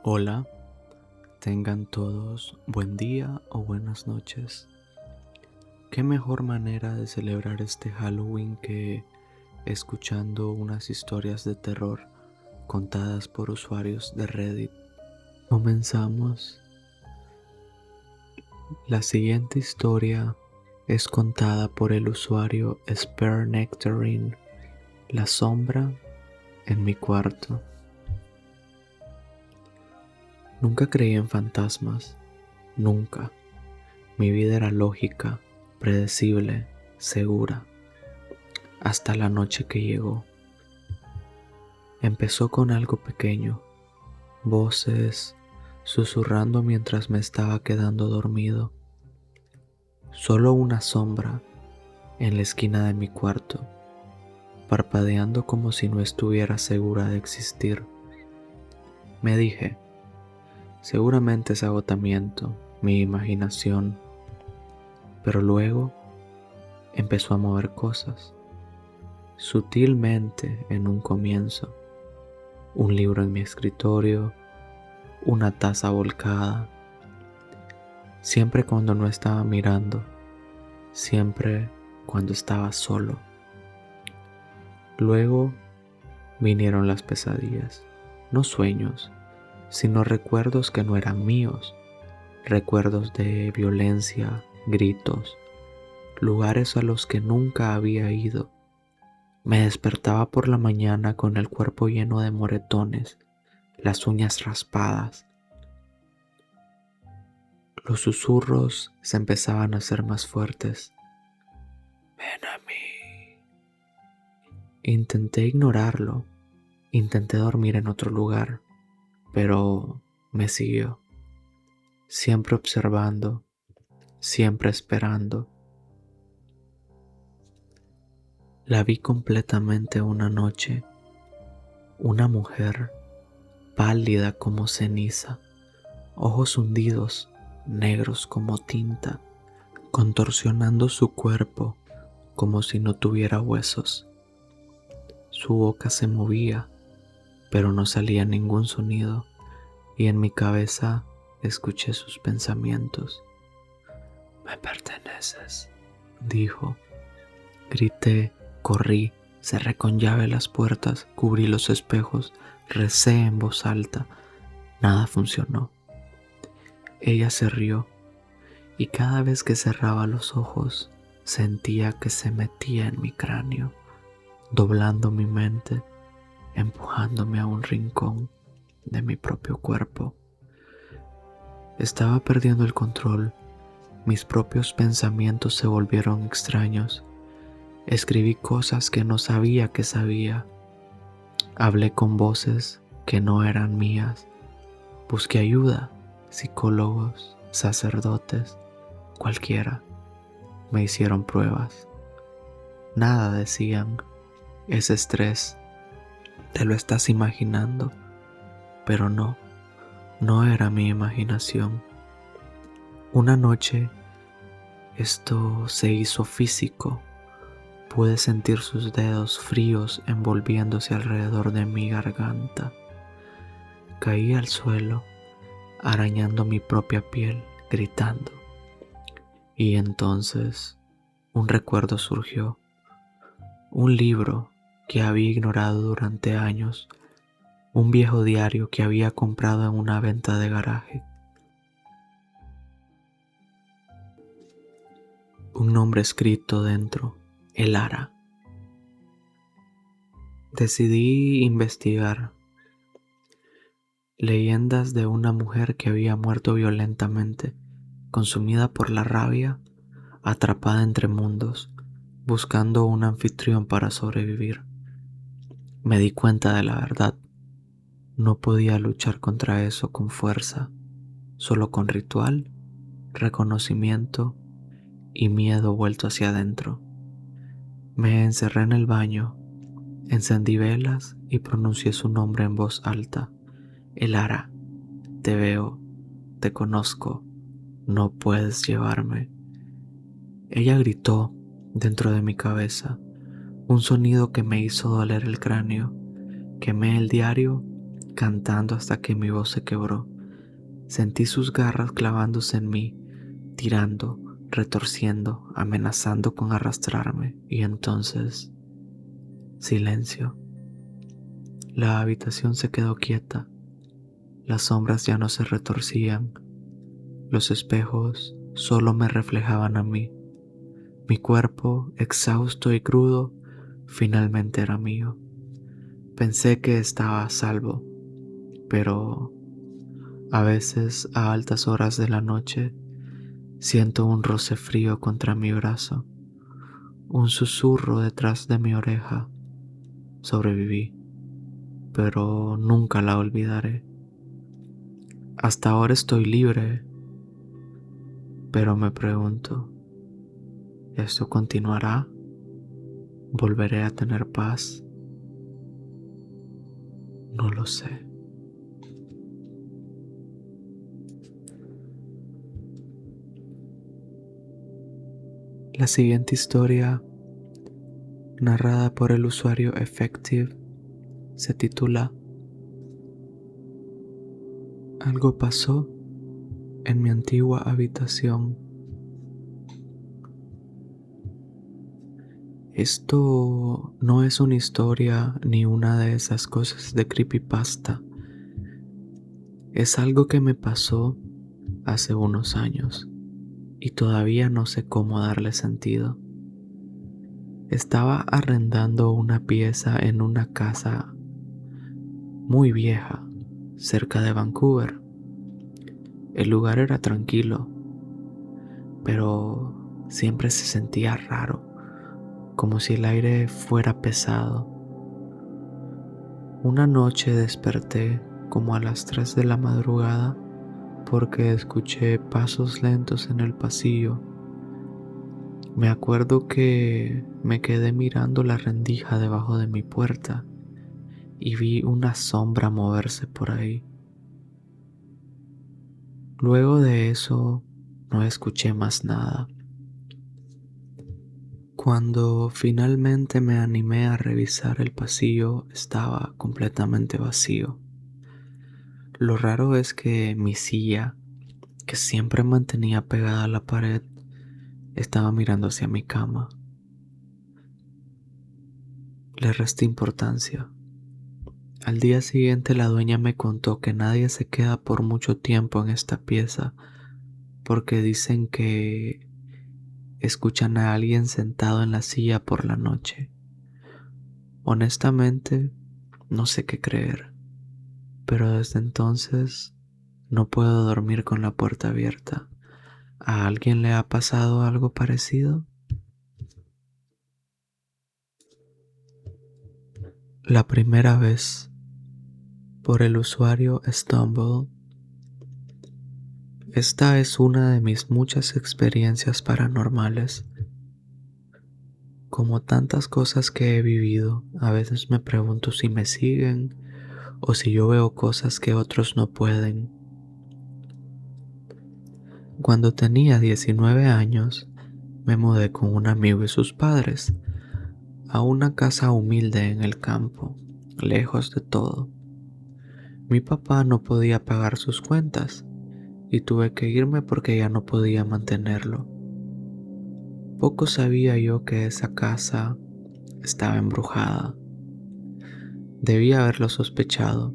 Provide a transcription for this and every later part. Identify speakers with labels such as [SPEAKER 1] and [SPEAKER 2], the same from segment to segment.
[SPEAKER 1] Hola, tengan todos buen día o buenas noches. ¿Qué mejor manera de celebrar este Halloween que escuchando unas historias de terror contadas por usuarios de Reddit? Comenzamos. La siguiente historia es contada por el usuario Spare Nectarine, la sombra en mi cuarto. Nunca creí en fantasmas, nunca. Mi vida era lógica, predecible, segura, hasta la noche que llegó. Empezó con algo pequeño, voces susurrando mientras me estaba quedando dormido. Solo una sombra en la esquina de mi cuarto, parpadeando como si no estuviera segura de existir. Me dije, seguramente es agotamiento, mi imaginación, pero luego empezó a mover cosas. Sutilmente en un comienzo, un libro en mi escritorio, una taza volcada, siempre cuando no estaba mirando, siempre cuando estaba solo. Luego vinieron las pesadillas, no sueños, sino recuerdos que no eran míos, recuerdos de violencia, gritos, lugares a los que nunca había ido. Me despertaba por la mañana con el cuerpo lleno de moretones, las uñas raspadas. Los susurros se empezaban a hacer más fuertes. Ven a mí. Intenté ignorarlo, intenté dormir en otro lugar, pero me siguió, siempre observando, siempre esperando. La vi completamente una noche, una mujer pálida como ceniza, ojos hundidos, negros como tinta, contorsionando su cuerpo como si no tuviera huesos. Su boca se movía, pero no salía ningún sonido, y en mi cabeza escuché sus pensamientos. Me perteneces, dijo. Grité, corrí, cerré con llave las puertas, cubrí los espejos, recé en voz alta. Nada funcionó. Ella se rió, y cada vez que cerraba los ojos, sentía que se metía en mi cráneo, doblando mi mente, empujándome a un rincón de mi propio cuerpo. Estaba perdiendo el control, mis propios pensamientos se volvieron extraños. Escribí cosas que no sabía que sabía. Hablé con voces que no eran mías. Busqué ayuda, psicólogos, sacerdotes, cualquiera. Me hicieron pruebas. Nada decían. Es estrés. Te lo estás imaginando. Pero no, no era mi imaginación. Una noche esto se hizo físico. Pude sentir sus dedos fríos envolviéndose alrededor de mi garganta. Caí al suelo, arañando mi propia piel, gritando. Y entonces un recuerdo surgió. Un libro que había ignorado durante años. Un viejo diario que había comprado en una venta de garaje. Un nombre escrito dentro, El Ara. Decidí investigar. Leyendas de una mujer que había muerto violentamente, consumida por la rabia, atrapada entre mundos, buscando un anfitrión para sobrevivir. Me di cuenta de la verdad. No podía luchar contra eso con fuerza, solo con ritual, reconocimiento y miedo vuelto hacia adentro. Me encerré en el baño, encendí velas y pronuncié su nombre en voz alta. Elara, te veo, te conozco, no puedes llevarme. Ella gritó dentro de mi cabeza, un sonido que me hizo doler el cráneo. Quemé el diario cantando hasta que mi voz se quebró. Sentí sus garras clavándose en mí, tirando, retorciendo, amenazando con arrastrarme, y entonces, silencio. La habitación se quedó quieta, las sombras ya no se retorcían, los espejos solo me reflejaban a mí. Mi cuerpo, exhausto y crudo, finalmente era mío. Pensé que estaba a salvo, pero a veces a altas horas de la noche siento un roce frío contra mi brazo, un susurro detrás de mi oreja. Sobreviví, pero nunca la olvidaré. Hasta ahora estoy libre, pero me pregunto, ¿esto continuará? ¿Volveré a tener paz? No lo sé. La siguiente historia, narrada por el usuario Effective, se titula Algo pasó en mi antigua habitación. Esto no es una historia ni una de esas cosas de creepypasta. Es algo que me pasó hace unos años y todavía no sé cómo darle sentido. Estaba arrendando una pieza en una casa muy vieja cerca de Vancouver. El lugar era tranquilo, pero siempre se sentía raro, como si el aire fuera pesado. Una noche desperté como a las 3 de la madrugada porque escuché pasos lentos en el pasillo. Me acuerdo que me quedé mirando la rendija debajo de mi puerta y vi una sombra moverse por ahí. Luego de eso no escuché más nada. Cuando finalmente me animé a revisar el pasillo, estaba completamente vacío. Lo raro es que mi silla, que siempre mantenía pegada a la pared, estaba mirando hacia mi cama. Le resté importancia. Al día siguiente la dueña me contó que nadie se queda por mucho tiempo en esta pieza porque dicen que escuchan a alguien sentado en la silla por la noche. Honestamente, no sé qué creer, pero desde entonces no puedo dormir con la puerta abierta. ¿A alguien le ha pasado algo parecido? La primera vez, por el usuario Stumble. Esta es una de mis muchas experiencias paranormales. Como tantas cosas que he vivido, a veces me pregunto si me siguen o si yo veo cosas que otros no pueden. Cuando tenía 19 años, me mudé con un amigo y sus padres a una casa humilde en el campo, lejos de todo. Mi papá no podía pagar sus cuentas y tuve que irme porque ya no podía mantenerlo. Poco sabía yo que esa casa estaba embrujada. Debía haberlo sospechado,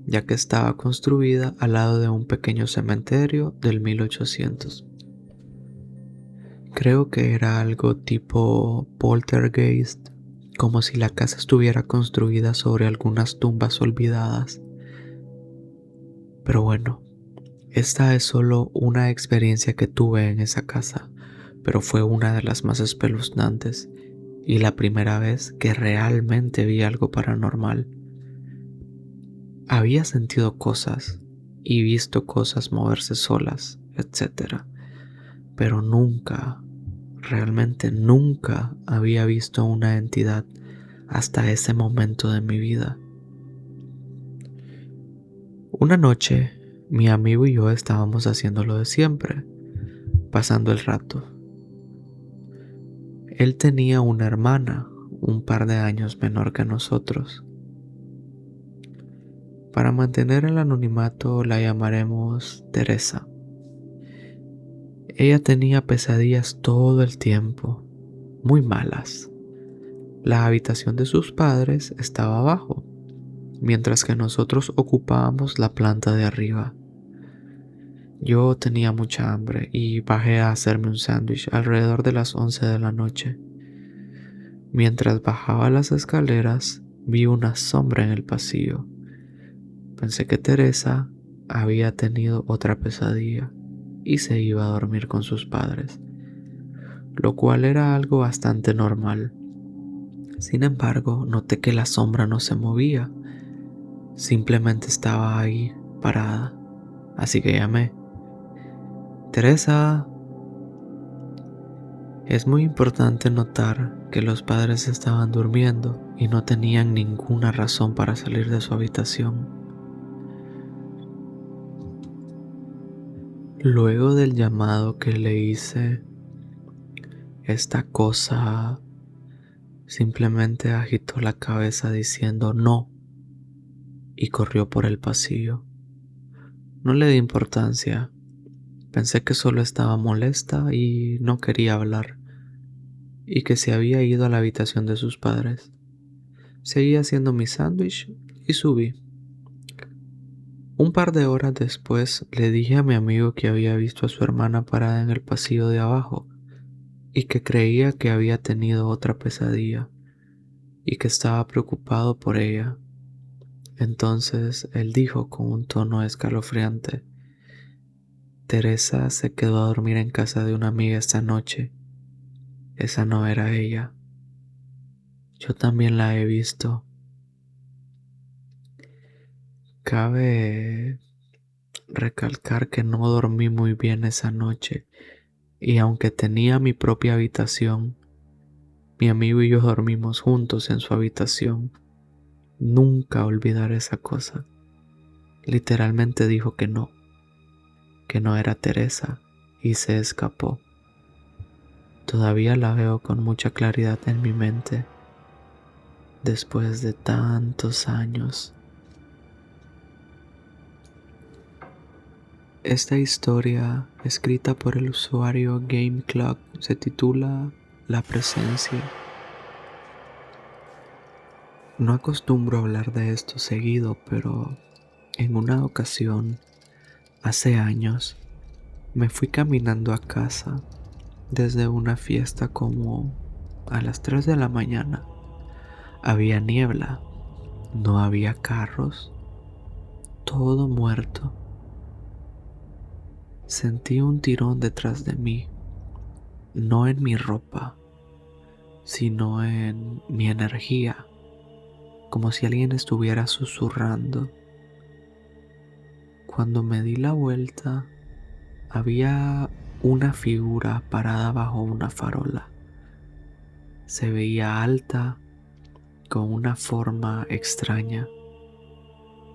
[SPEAKER 1] ya que estaba construida al lado de un pequeño cementerio del 1800. Creo que era algo tipo poltergeist, como si la casa estuviera construida sobre algunas tumbas olvidadas. Pero bueno, esta es solo una experiencia que tuve en esa casa, pero fue una de las más espeluznantes y la primera vez que realmente vi algo paranormal. Había sentido cosas y visto cosas moverse solas, etc. Pero nunca, realmente nunca había visto una entidad hasta ese momento de mi vida. Una noche, mi amigo y yo estábamos haciendo lo de siempre, pasando el rato. Él tenía una hermana, un par de años menor que nosotros. Para mantener el anonimato la llamaremos Teresa. Ella tenía pesadillas todo el tiempo, muy malas. La habitación de sus padres estaba abajo, mientras que nosotros ocupábamos la planta de arriba. Yo tenía mucha hambre y bajé a hacerme un sándwich alrededor de las 11 de la noche. Mientras bajaba las escaleras, vi una sombra en el pasillo. Pensé que Teresa había tenido otra pesadilla y se iba a dormir con sus padres, lo cual era algo bastante normal. Sin embargo, noté que la sombra no se movía, simplemente estaba ahí parada. Así que llamé: Teresa. Es muy importante notar que los padres estaban durmiendo y no tenían ninguna razón para salir de su habitación. Luego del llamado que le hice, esta cosa simplemente agitó la cabeza diciendo no y corrió por el pasillo. No le di importancia, pensé que solo estaba molesta y no quería hablar, y que se había ido a la habitación de sus padres. Seguí haciendo mi sándwich y subí. Un par de horas después le dije a mi amigo que había visto a su hermana parada en el pasillo de abajo y que creía que había tenido otra pesadilla y que estaba preocupado por ella. Entonces él dijo con un tono escalofriante: Teresa se quedó a dormir en casa de una amiga esta noche. Esa no era ella. Yo también la he visto. Cabe recalcar que no dormí muy bien esa noche, y aunque tenía mi propia habitación, mi amigo y yo dormimos juntos en su habitación. Nunca olvidaré esa cosa. Literalmente dijo que no era Teresa, y se escapó. Todavía la veo con mucha claridad en mi mente, después de tantos años. Esta historia, escrita por el usuario GameClock, se titula La Presencia. No acostumbro hablar de esto seguido, pero en una ocasión, hace años, me fui caminando a casa desde una fiesta como a las 3 de la mañana. Había niebla, no había carros, todo muerto. Sentí un tirón detrás de mí, no en mi ropa, sino en mi energía, como si alguien estuviera susurrando. Cuando me di la vuelta, había una figura parada bajo una farola. Se veía alta, con una forma extraña.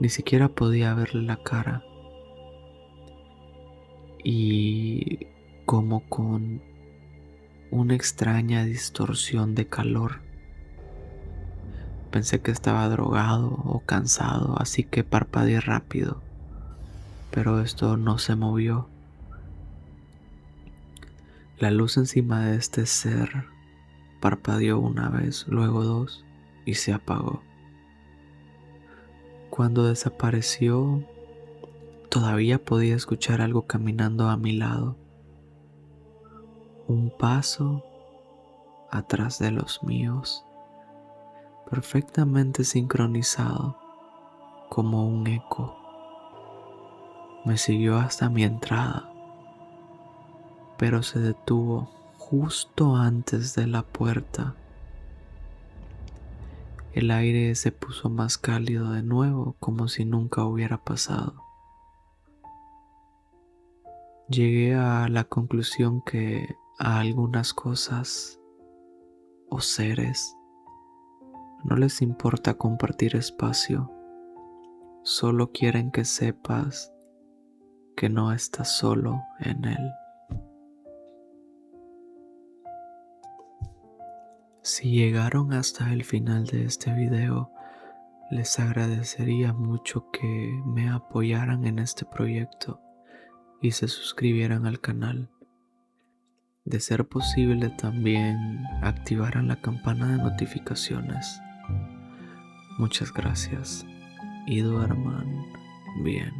[SPEAKER 1] Ni siquiera podía verle la cara. Y como con una extraña distorsión de calor. Pensé que estaba drogado o cansado, así que parpadeé rápido. Pero esto no se movió. La luz encima de este ser parpadeó una vez, luego dos, y se apagó. Cuando desapareció, todavía podía escuchar algo caminando a mi lado. Un paso atrás de los míos, perfectamente sincronizado, como un eco. Me siguió hasta mi entrada, pero se detuvo justo antes de la puerta. El aire se puso más cálido de nuevo, como si nunca hubiera pasado. Llegué a la conclusión que a algunas cosas o seres no les importa compartir espacio, solo quieren que sepas que no estás solo en él. Si llegaron hasta el final de este video, Les agradecería mucho que me apoyaran en este proyecto y se suscribieran al canal. De ser posible, también activaran la campana de notificaciones. Muchas gracias y duerman bien.